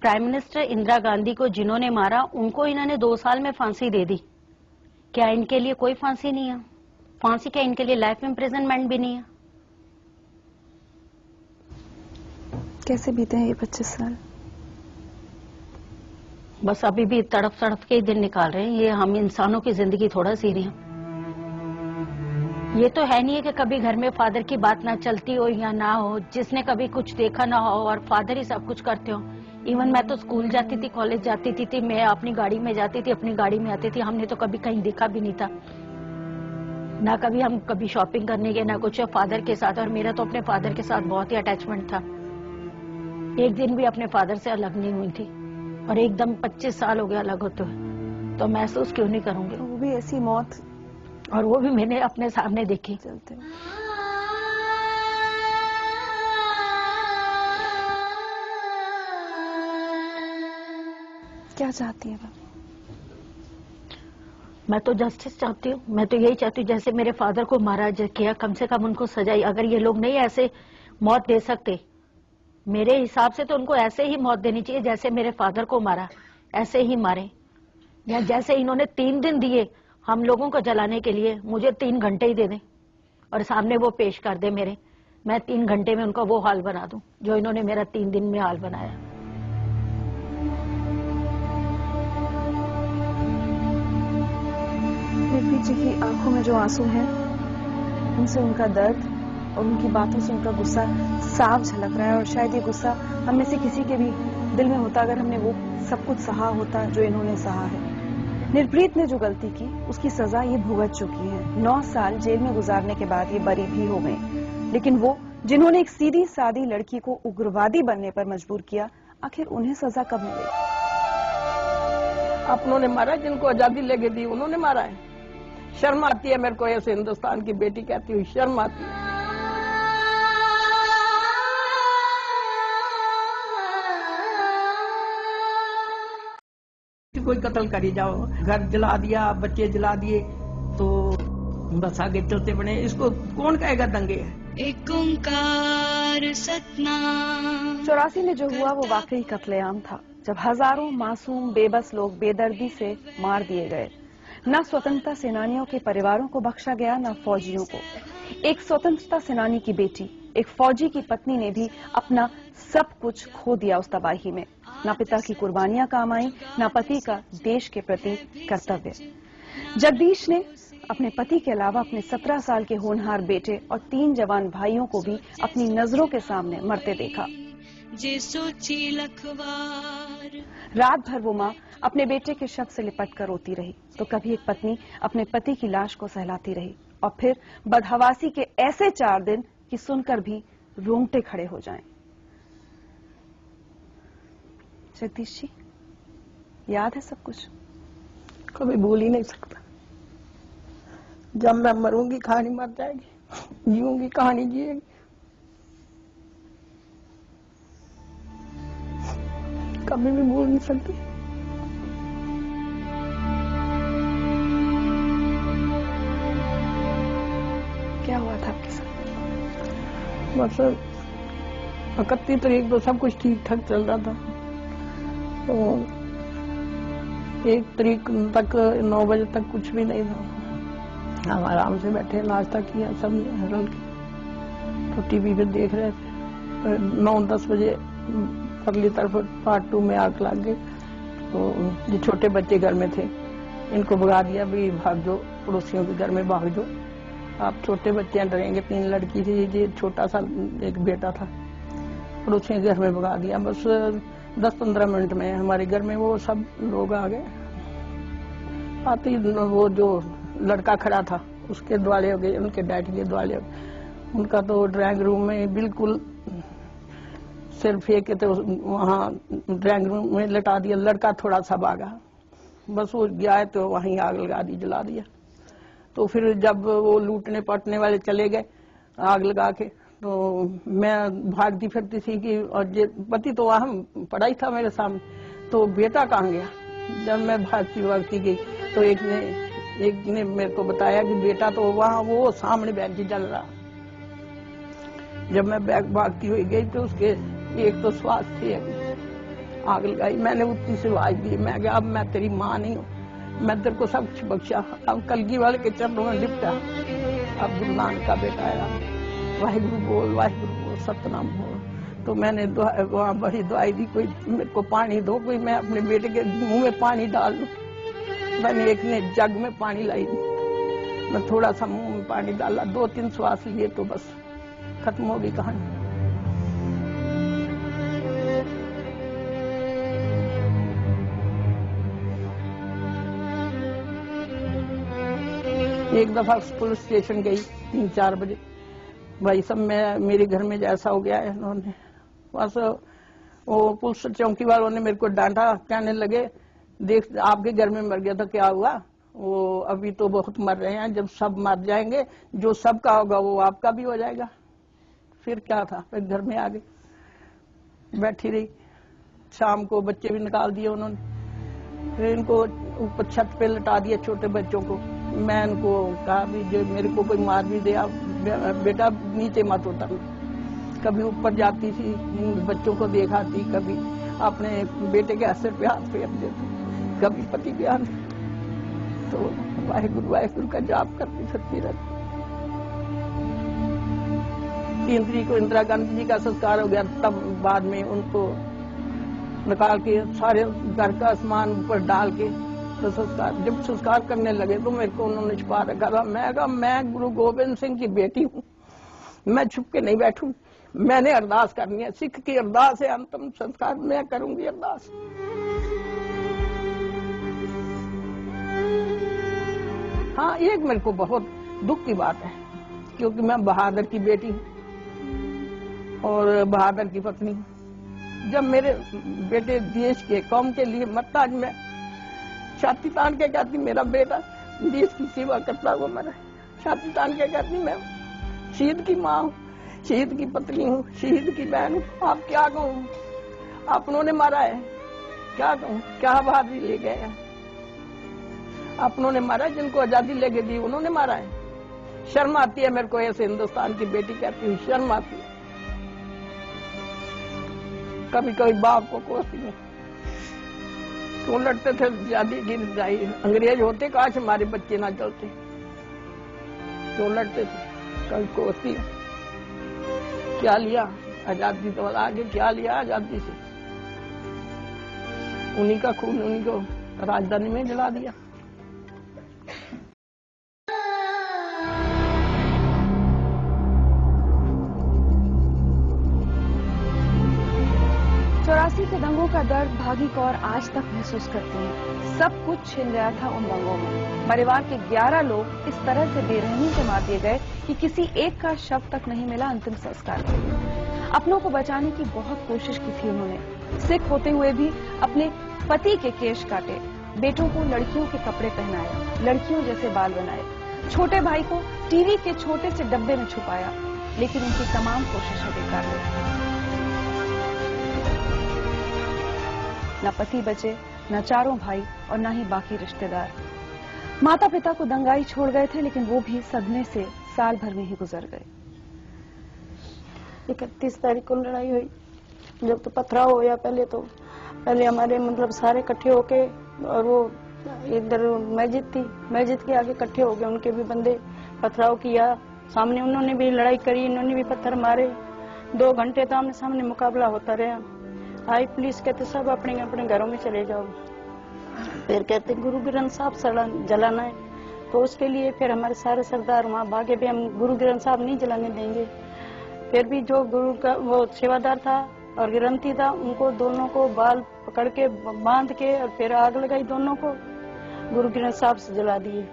Prime minister Indira Gandhi को जिन्होंने मारा उनको इन्होंने 2 साल में फांसी दे दी। क्या इनके लिए कोई फांसी नहीं है? फांसी क्या इनके लिए लाइफ इम्प्रिजनमेंट भी नहीं है? कैसे बीते हैं ये 25 साल? बस अभी भी तड़प तड़प के ही दिन निकाल रहे हैं। ये हम इंसानों की जिंदगी थोड़ा जी रहे हैं। ये तो है नहीं है कि कभी घर में फादर की बात ना चलती हो या ना हो, जिसने कभी कुछ देखा ना हो और फादर ही सब कुछ करते हो। इवन मैं तो स्कूल जाती थी, कॉलेज जाती थी, मैं अपनी गाड़ी में जाती थी, अपनी गाड़ी में आती थी। हमने तो कभी कहीं देखा भी नहीं था ना, कभी हम कभी शॉपिंग करने गए ना कुछ, फादर के साथ। और मेरा तो अपने फादर के साथ बहुत ही अटैचमेंट था। एक दिन भी अपने फादर से अलग नहीं हुई थी और एकदम 25 साल हो गया अलग होते हुए, तो महसूस क्यों नहीं करूंगी? वो भी ऐसी मौत, और वो भी मैंने अपने सामने देखी। चलते क्या चाहती है? मैं तो जस्टिस चाहती हूँ। मैं तो यही चाहती हूँ जैसे मेरे फादर को मारा किया, कम से कम उनको सजाई। अगर ये लोग नहीं ऐसे मौत दे सकते, मेरे हिसाब से तो उनको ऐसे ही मौत देनी चाहिए जैसे मेरे फादर को मारा, ऐसे ही मारे। या जैसे इन्होंने 3 दिन दिए हम लोगों को जलाने के लिए, मुझे 3 घंटे ही दे दें और सामने वो पेश कर दे मेरे, मैं 3 घंटे में उनका वो हाल बना दूं जो इन्होंने मेरा 3 दिन में हाल बनाया। निर्भीक जी की आंखों में जो आंसू हैं, उनसे उनका दर्द और उनकी बातों से उनका गुस्सा साफ झलक रहा है। और शायद ये गुस्सा हम में से किसी के भी दिल में होता अगर हमने वो सब कुछ सहा होता जो इन्होंने सहा है। निर्प्रीत ने जो गलती की उसकी सजा ये भुगत चुकी है। 9 साल जेल में गुजारने के बाद ये बरी भी हो गई। लेकिन वो जिन्होंने एक सीधी सादी लड़की को उग्रवादी बनने पर मजबूर किया, आखिर उन्हें सजा कब मिलेगी? अपनों ने मारा, जिनको आजादी लेके दी उन्होंने मारा है। शर्म आती है मेरे को, ऐसे हिंदुस्तान की बेटी कहती हुई शर्म आती है। कोई कत्ल करी जाओ, घर जला दिया, बच्चे जला दिए, तो बस आगे चलते बने। इसको कौन कहेगा दंगे? एक ओंकार सतनाम। 84 में जो हुआ वो वाकई कत्लेआम था, जब हजारों मासूम बेबस लोग बेदर्दी से मार दिए गए। न स्वतंत्रता सेनानियों के परिवारों को बख्शा गया, न फौजियों को। एक स्वतंत्रता सेनानी की बेटी, एक फौजी की पत्नी ने भी अपना सब कुछ खो दिया उस तबाही में। न पिता की कुर्बानियां काम आई, न पति का देश के प्रति कर्तव्य। जगदीश ने अपने पति के अलावा अपने 17 साल के होनहार बेटे और 3 जवान भाइयों को भी अपनी नजरों के सामने मरते देखा। रात भर वो माँ अपने बेटे के शव से लिपट कर रोती रही, तो कभी एक पत्नी अपने पति की लाश को सहलाती रही। और फिर बदहवासी के ऐसे 4 दिन कि सुनकर भी रोंगटे खड़े हो जाएं। जगदीश जी, याद है सब कुछ? कभी भूल ही नहीं सकता। जब मैं मरूंगी कहानी मर जाएगी, जीऊंगी कहानी जिएगी। कभी भी भूल नहीं सकती। क्या हुआ था आपके साथ? बस 31 तारीख तो सब कुछ ठीक ठाक चल रहा था, तो 1 तारीख तक 9 बजे तक कुछ भी नहीं था। हम आराम से बैठे, नाश्ता किया सब रल के, तो टीवी पे देख रहे थे। 9-10 बजे अगली तरफ पार्ट 2 में आग लग गई। तो जो छोटे बच्चे घर में थे इनको भगा दिया, भी भाग जाओ, पड़ोसियों के घर में भाग जाओ, आप छोटे बच्चे डरेंगे। 3 लड़की थी, ये छोटा सा एक बेटा था। पड़ोसियों के घर में भगा दिया। बस 10-15 मिनट में हमारे घर में वो सब लोग आ गए। आते ही वो जो लड़का खड़ा था उसके द्वाले हो गए, उनके डैडी के द्वाले हो गए। उनका तो ड्राइंग रूम में बिल्कुल सिर फेंक के तो वहाँ ड्राइंग रूम में लटा दिया। लड़का थोड़ा सा भागा, बस वो गया तो वहीं आग लगा दी, जला दिया। तो फिर जब वो लूटने पटने वाले चले गए आग लगा के, तो मैं भागती फिरती थी कि, और पति तो वहाँ पड़ा ही था मेरे सामने, तो बेटा कहाँ गया? जब मैं भागती गई तो एक ने मेरे को बताया कि बेटा तो वहाँ वो सामने बेंच जल रहा। जब मैं बैग भागती हुई गई तो उसके एक तो श्वास थी, आग लगाई। मैंने उतनी से आवाज दी, मैं कहा अब मैं तेरी माँ नहीं हूँ, मैं तेरे को सब कुछ बख्शा, अब कलगी वाले के चरणों में लिपटा। अब गुरु नानक का बेटा आया, वाहिगुरु बोल सतनाम बोल। तो मैंने वहाँ बड़ी दवाई दी, कोई मेरे को पानी दो, कोई मैं अपने बेटे के मुंह में पानी डाल दूं। मैंने एक ने जग में पानी लाई, मैं थोड़ा सा मुंह में पानी डाला, 2-3 श्वास लिए तो बस खत्म हो गई कहानी। एक दफा पुलिस स्टेशन गई 3-4 बजे, भाई सब मेरे घर में जैसा हो गया है। उन्होंने बस वो पुलिस चौकी वालों ने मेरे को डांटा, कहने लगे देख आपके घर में मर गया तो क्या हुआ, वो अभी तो बहुत मर रहे हैं, जब सब मर जाएंगे जो सबका होगा वो आपका भी हो जाएगा। फिर क्या था, फिर घर में आ गई, बैठी रही। शाम को बच्चे भी निकाल दिए उन्होंने, फिर इनको ऊपर छत पे लटा दिया छोटे बच्चों को। मैं इनको कहा भी जो मेरे को कोई मार भी दे, आप बेटा नीचे मत उतरना। कभी ऊपर जाती थी, बच्चों को देखाती, कभी अपने बेटे के असर पे हाथ फेर देती, कभी पति के हाथ। तो वाहिगुरु का जाप करती फिरती रहती। 3 तारीख को इंदिरा गांधी जी का संस्कार हो गया, तब बाद में उनको निकाल के सारे घर का सामान ऊपर डाल के तो जब संस्कार करने लगे तो मेरे को उन्होंने छुपा रखा था। मैं कहा मैं गुरु गोबिंद सिंह की बेटी हूँ, मैं छुप के नहीं बैठू, मैंने अरदास करनी है, सिख की अरदास है, अंतिम संस्कार मैं करूंगी अरदास। हाँ, एक मेरे को बहुत दुख की बात है, क्योंकि मैं बहादुर की बेटी हूँ और बहादुर की पत्नी हूँ। जब मेरे बेटे देश के कौम के लिए मरता, आज मैं छाती तान के कहती मेरा बेटा देश की सेवा करता हुआ मरा। छाती तान के कहती मैं शहीद की माँ हूँ, शहीद की पत्नी हूँ, शहीद की बहन हूँ। आप क्या कहूँ, अपनों ने मारा है, क्या कहूँ, क्या बहादुरी ले गए हैं। अपनों ने मारा, जिनको आजादी लेके दी उन्होंने मारा है। शर्म आती है मेरे को, ऐसे हिंदुस्तान की बेटी कहती हूँ, शर्म आती है। कभी कभी बाप को कोसती हूँ। तो लड़ते थे आजादी की लड़ाई, अंग्रेज होते काश हमारे बच्चे ना चलते, तो लड़ते थे। कभी कोसती हूँ, क्या लिया आजादी, तो आगे क्या लिया आजादी से, उन्हीं का खून उन्हीं को राजधानी में जला दिया। चौरासी के दंगों का दर्द भागी कौर आज तक महसूस करती है। सब कुछ छिन गया था उन दंगों में। परिवार के 11 लोग इस तरह से बेरहमी से मार दिए गए कि किसी एक का शव तक नहीं मिला अंतिम संस्कार के लिए। अपनों को बचाने की बहुत कोशिश की थी उन्होंने। सिख होते हुए भी अपने पति के केश काटे, बेटों को लड़कियों के कपड़े पहनाए, लड़कियों जैसे बाल बनाए, छोटे भाई को टीवी के छोटे से डब्बे में छुपाया, लेकिन उनकी तमाम कोशिशें बेकार रही। न पति बचे, न चारों भाई और न ही बाकी रिश्तेदार। माता पिता को दंगाई छोड़ गए थे, लेकिन वो भी सदमे से साल भर में ही गुजर गए। 31 तारीख को लड़ाई हुई। जब तो पथराव होया, पहले हमारे मतलब सारे इकट्ठे होके, और वो इधर मस्जिद थी, मस्जिद के आगे इकट्ठे हो गए, उनके भी बंदे पथराव किया। सामने उन्होंने भी लड़ाई करी, इन्होंने भी पत्थर मारे। 2 घंटे तो आमने सामने मुकाबला होता रहा। आई पुलिस, कहते सब अपने अपने घरों में चले जाओ। फिर कहते गुरु ग्रंथ साहब जलाना है, तो उसके लिए फिर हमारे सारे सरदार वहाँ भागे भी, हम गुरु ग्रंथ साहब नहीं जलाने देंगे। फिर भी जो गुरु का वो सेवादार था और ग्रंथी था, उनको दोनों को बाल पकड़ के बांध के और फिर आग लगाई, दोनों को गुरु ग्रंथ साहब से जला दिए।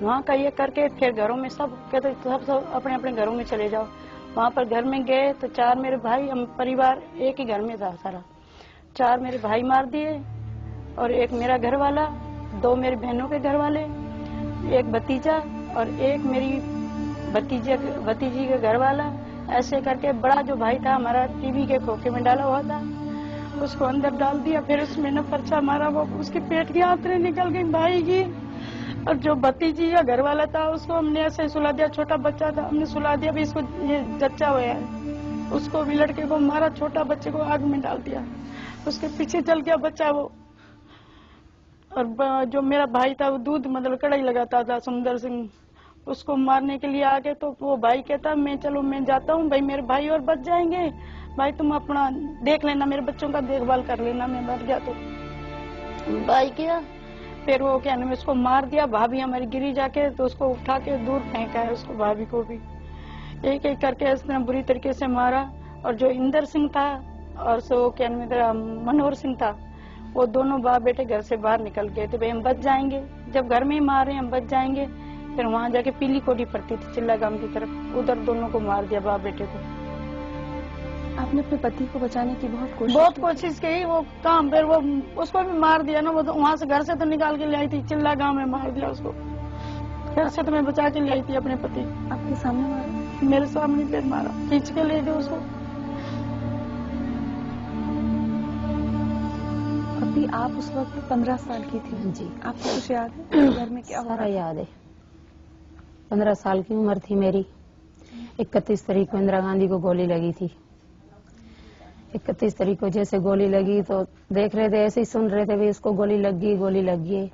वहाँ का ये करके फिर घरों में सब कहते सब अपने अपने घरों में चले जाओ। वहाँ पर घर में गए तो 4 मेरे भाई, हम परिवार एक ही घर में था सारा, 4 मेरे भाई मार दिए, और 1 मेरा घर वाला, 2 मेरी बहनों के घर वाले, 1 भतीजा और 1 मेरी भतीजी का घर वाला। ऐसे करके बड़ा जो भाई था हमारा टीवी के खोखे में डाला हुआ था, उसको अंदर डाल दिया। फिर उसमें न पर्चा मारा, वो उसके पेट की आंतरें निकल गई भाई की। और जो भतीजी का घर वाला था उसको हमने ऐसे सुला दिया, छोटा बच्चा था, हमने सुला दिया भी इसको ये जच्चा हुआ है, उसको भी लड़के को मारा, छोटा बच्चे को आग में डाल दिया। उसके पीछे चल गया बच्चा वो। और जो मेरा भाई था वो दूध मतलब कढ़ाई लगाता था, सुंदर सिंह, उसको मारने के लिए आ गए। तो वो भाई कहता मैं जाता हूँ भाई, मेरे भाई और बच जाएंगे, भाई तुम अपना देख लेना, मेरे बच्चों का देखभाल कर लेना, मैं मर गया तो। भाई क्या फिर वो क्या नाम उसको मार दिया। भाभी हमारी गिरी जाके, तो उसको उठा के दूर फेंका है उसको, भाभी को भी एक एक करके इसने बुरी तरीके से मारा। और जो इंदर सिंह था और सो क्या नाम मनोहर सिंह था, वो दोनों बाप बेटे घर से बाहर निकल गए थे, भाई हम बच जाएंगे, जब घर में ही मार रहे हैं हम बच जाएंगे। फिर वहां जाके पीली कोठी पड़ती थी चिल्ला गांव की तरफ, उधर दोनों को मार दिया बाप बेटे को। आपने अपने पति को बचाने की बहुत कोशिश की, वो काम फिर वो उसको भी मार दिया ना। वो तो वहां से घर से तो निकाल के ले आई थी, चिल्ला गांव में मार दिया उसको। घर से तो मैं बचा के ले आई थी अपने पति। आपके सामने मारा? मेरे सामने फिर मारा, खींच के ले गए उसको। अभी आप उस वक्त 15 साल की थी जी। आपको कुछ याद है घर में क्या सारा याद है। 15 साल की उम्र थी मेरी। 31 तारीख को इंदिरा गांधी को गोली लगी थी। 31 तारीख को जैसे गोली लगी तो देख रहे थे, ऐसे ही सुन रहे थे भी उसको गोली लग गई, गोली लग गई,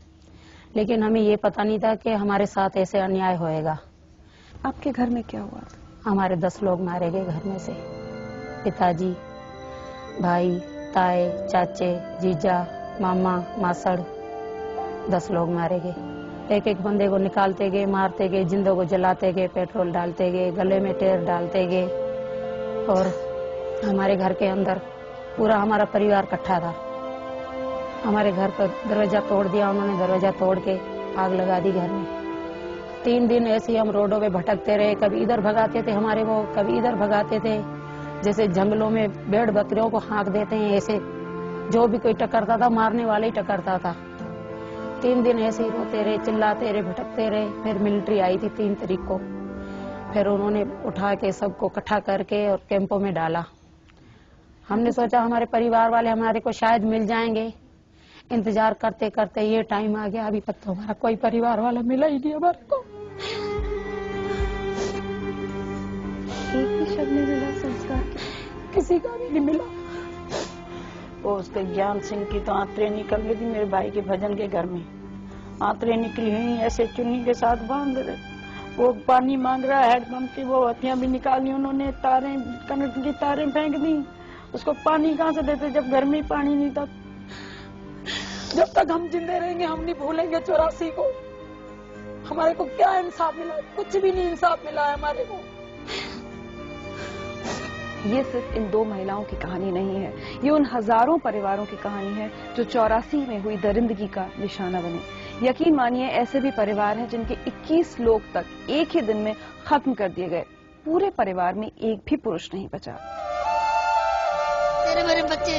लेकिन हमें ये पता नहीं था कि हमारे साथ ऐसे अन्याय होएगा। आपके घर में क्या हुआ? हमारे 10 लोग मारे गए घर में से, पिताजी, भाई, ताए, चाचे, जीजा, मामा, मासड़, 10 लोग मारे गए। एक एक बंदे को निकालते गए, मारते गए, जिंदों को जलाते गए, पेट्रोल डालते गए, गले में टेर डालते गए। और हमारे घर के अंदर पूरा हमारा परिवार इकट्ठा था। हमारे घर का दरवाजा तोड़ दिया उन्होंने, दरवाजा तोड़ के आग लगा दी घर में। 3 दिन ऐसे ही हम रोडों पे भटकते रहे, कभी इधर भगाते थे हमारे को, कभी इधर भगाते थे, जैसे जंगलों में भेड़ बकरियों को हाँक देते हैं, ऐसे जो भी कोई टकरता था मारने वाले ही टकरता था। 3 दिन ऐसे ही रोते रहे, चिल्लाते रहे, भटकते रहे। फिर मिलिट्री आई थी 3 तारीख को, फिर उन्होंने उठा के सबको इकट्ठा करके और कैंपों में डाला। हमने सोचा हमारे परिवार वाले हमारे को शायद मिल जाएंगे। इंतजार करते करते ये टाइम आ गया, अभी तक तो हमारा कोई परिवार वाला मिला ही नहीं हमारे को। एक भी शब्द नहीं मिला संस्कार, किसी का भी नहीं मिला। वो उसके ज्ञान सिंह की तो आंतरें निकल गई थी मेरे भाई के भजन के घर में। आंतरें निकली हुई ऐसे चुन्नी के साथ बांध रहे। वो पानी मांग रहा है हैंडपंप की, वो हथियां भी निकाली उन्होंने, तारें कनेक्ट की तारें फेंक दी। उसको पानी कहाँ से देते जब घर में पानी नहीं था। जब तक हम जिंदे रहेंगे हम नहीं भूलेंगे 84 को। हमारे को क्या इंसाफ मिला? कुछ भी नहीं इंसाफ मिला है हमारे को। ये सिर्फ इन 2 महिलाओं की कहानी नहीं है, ये उन हजारों परिवारों की कहानी है जो 84 में हुई दरिंदगी का निशाना बने। यकीन मानिए ऐसे भी परिवार हैं जिनके 21 लोग तक एक ही दिन में खत्म कर दिए गए। पूरे परिवार में एक भी पुरुष नहीं बचा। तेरे मेरे बच्चे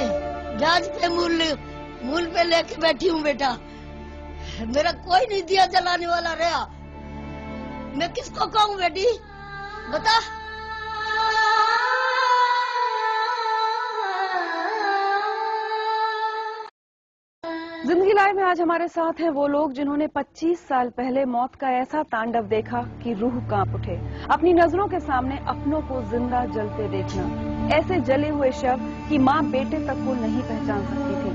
ब्याज पे मूल पे लेके बैठी हूँ बेटा, मेरा कोई नहीं दिया जलाने वाला रहा। मैं किसको कहूँ बेटी, बता। जिंदगी लाइव में आज हमारे साथ हैं वो लोग जिन्होंने 25 साल पहले मौत का ऐसा तांडव देखा कि रूह कांप उठे। अपनी नजरों के सामने अपनों को जिंदा जलते देखना, ऐसे जले हुए शव कि माँ बेटे तक को नहीं पहचान सकती थी।